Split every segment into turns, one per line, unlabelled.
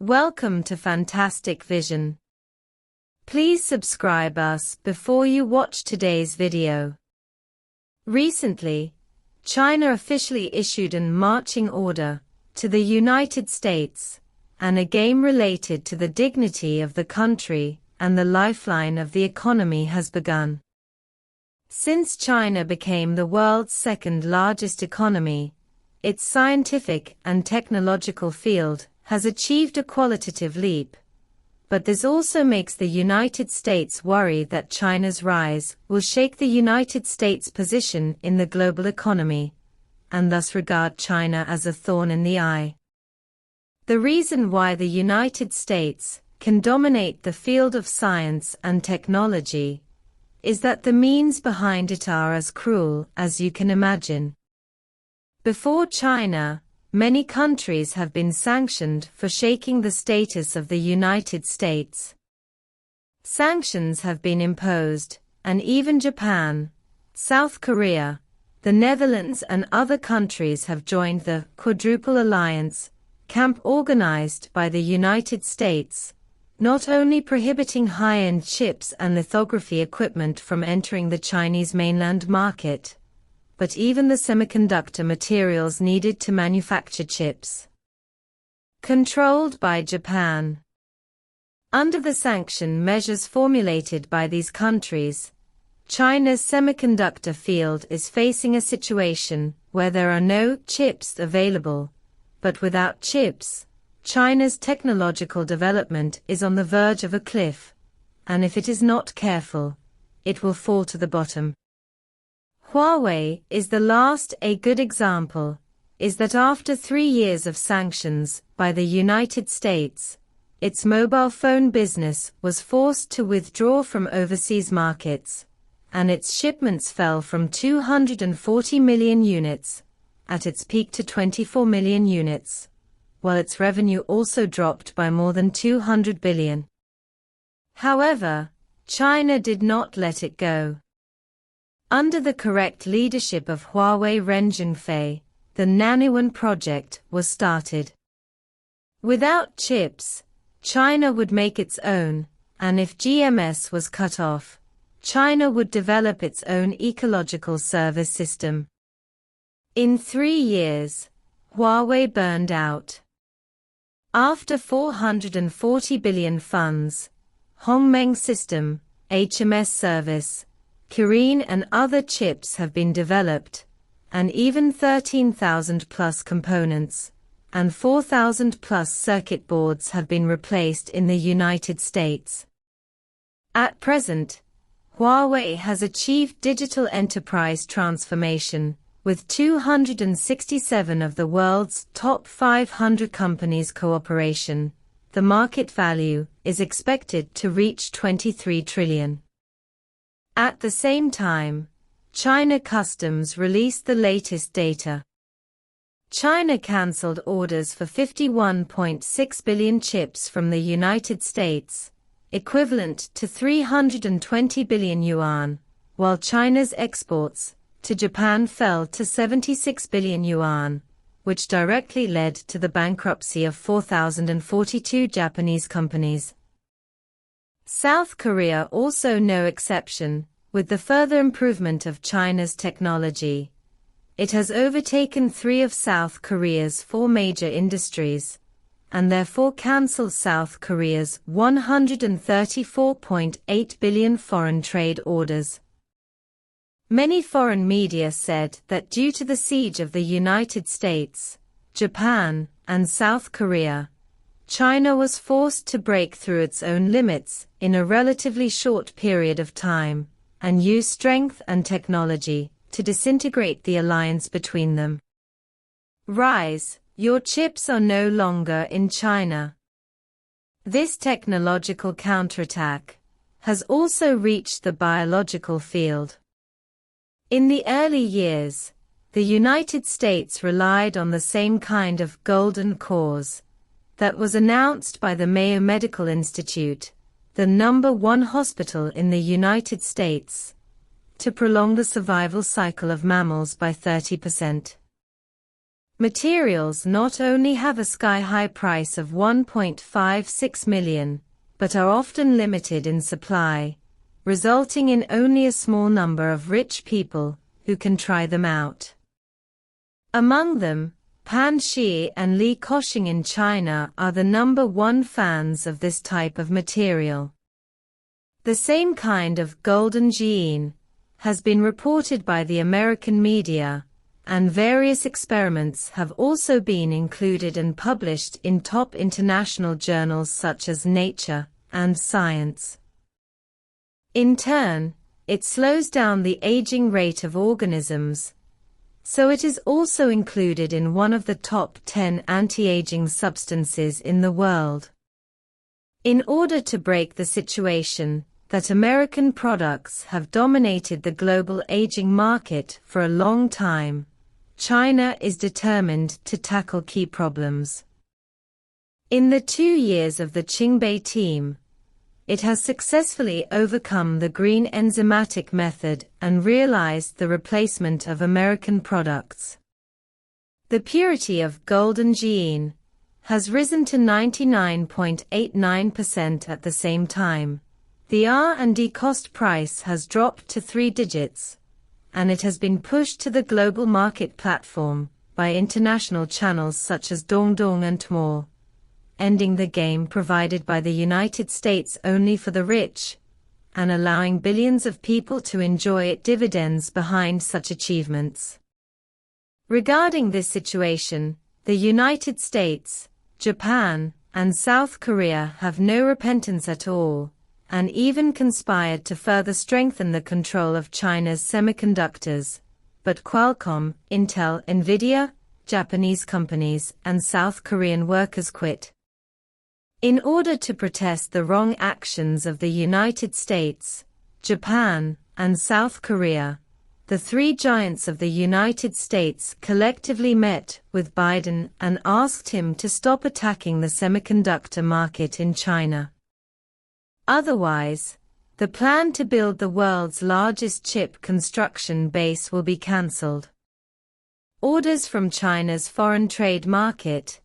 Welcome to Fantastic Vision. Please subscribe us before you watch today's video. Recently, China officially issued an marching order to the United States, and a game related to the dignity of the country and the lifeline of the economy has begun. Since China became the world's second largest economy, its scientific and technological field has achieved a qualitative leap. But this also makes the United States worry that China's rise will shake the United States' position in the global economy, and thus regard China as a thorn in the eye. The reason why the United States can dominate the field of science and technology is that the means behind it are as cruel as you can imagine. Before China, many countries have been sanctioned for shaking the status of the United States. Sanctions have been imposed, and even Japan, South Korea, the Netherlands and other countries have joined the Quadruple Alliance camp organized by the United States, not only prohibiting high-end chips and lithography equipment from entering the Chinese mainland market, but even the semiconductor materials needed to manufacture chips. Controlled by Japan. Under the sanction measures formulated by these countries, China's semiconductor field is facing a situation where there are no chips available, but without chips, China's technological development is on the verge of a cliff, and if it is not careful, it will fall to the bottom. Huawei is a good example, is that after 3 years of sanctions by the United States, its mobile phone business was forced to withdraw from overseas markets, and its shipments fell from 240 million units at its peak to 24 million units, while its revenue also dropped by more than 200 billion. However, China did not let it go. Under the correct leadership of Huawei Ren Zhengfei, the Nanyuan project was started. Without chips, China would make its own, and if GMS was cut off, China would develop its own ecological service system. In 3 years, Huawei burned out. After 440 billion funds, Hongmeng System, HMS service, Kirin and other chips have been developed, and even 13,000 plus components, and 4,000 plus circuit boards have been replaced in the United States. At present, Huawei has achieved digital enterprise transformation, with 267 of the world's top 500 companies' cooperation. The market value is expected to reach 23 trillion. At the same time, China Customs released the latest data. China cancelled orders for 51.6 billion chips from the United States, equivalent to 320 billion yuan, while China's exports to Japan fell to 76 billion yuan, which directly led to the bankruptcy of 4,042 Japanese companies. South Korea also no exception, with the further improvement of China's technology. It has overtaken 3 of South Korea's 4 major industries, and therefore cancelled South Korea's 134.8 billion foreign trade orders. Many foreign media said that due to the siege of the United States, Japan, and South Korea, China was forced to break through its own limits in a relatively short period of time, and use strength and technology to disintegrate the alliance between them. Rise, your chips are no longer in China. This technological counterattack has also reached the biological field. In the early years, the United States relied on the same kind of golden cause that was announced by the Mayo Medical Institute, the #1 hospital in the United States, to prolong the survival cycle of mammals by 30%. Materials not only have a sky-high price of 1.56 million, but are often limited in supply, resulting in only a small number of rich people who can try them out. Among them, Pan Shi and Li Koxing in China are the #1 fans of this type of material. The same kind of golden gene has been reported by the American media, and various experiments have also been included and published in top international journals such as Nature and Science. In turn, it slows down the aging rate of organisms, so it is also included in one of the top 10 anti-aging substances in the world. In order to break the situation that American products have dominated the global aging market for a long time, China is determined to tackle key problems. In the 2 years of the Qingbei team, it has successfully overcome the green enzymatic method and realized the replacement of American products. The purity of golden gene has risen to 99.89% at the same time. The R&D cost price has dropped to 3 digits, and it has been pushed to the global market platform by international channels such as Dongdong and Tmall, ending the game provided by the United States only for the rich, and allowing billions of people to enjoy its dividends behind such achievements. Regarding this situation, the United States, Japan, and South Korea have no repentance at all, and even conspired to further strengthen the control of China's semiconductors, but Qualcomm, Intel, Nvidia, Japanese companies, and South Korean workers quit. In order to protest the wrong actions of the United States, Japan, and South Korea, the 3 giants of the United States collectively met with Biden and asked him to stop attacking the semiconductor market in China. Otherwise, the plan to build the world's largest chip construction base will be cancelled. Orders from China's foreign trade market,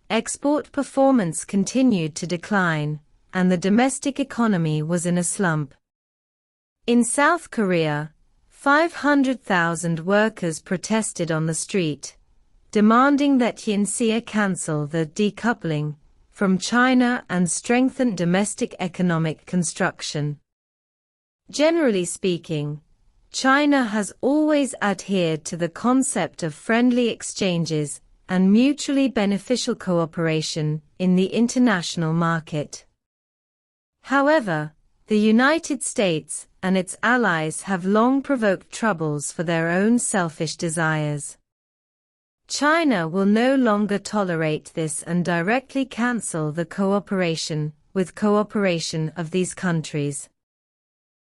export performance continued to decline, and the domestic economy was in a slump. In South Korea, 500,000 workers protested on the street, demanding that Yinxia cancel the decoupling from China and strengthen domestic economic construction. Generally speaking, China has always adhered to the concept of friendly exchanges and mutually beneficial cooperation in the international market. However, the United States and its allies have long provoked troubles for their own selfish desires. China will no longer tolerate this and directly cancel the cooperation of these countries.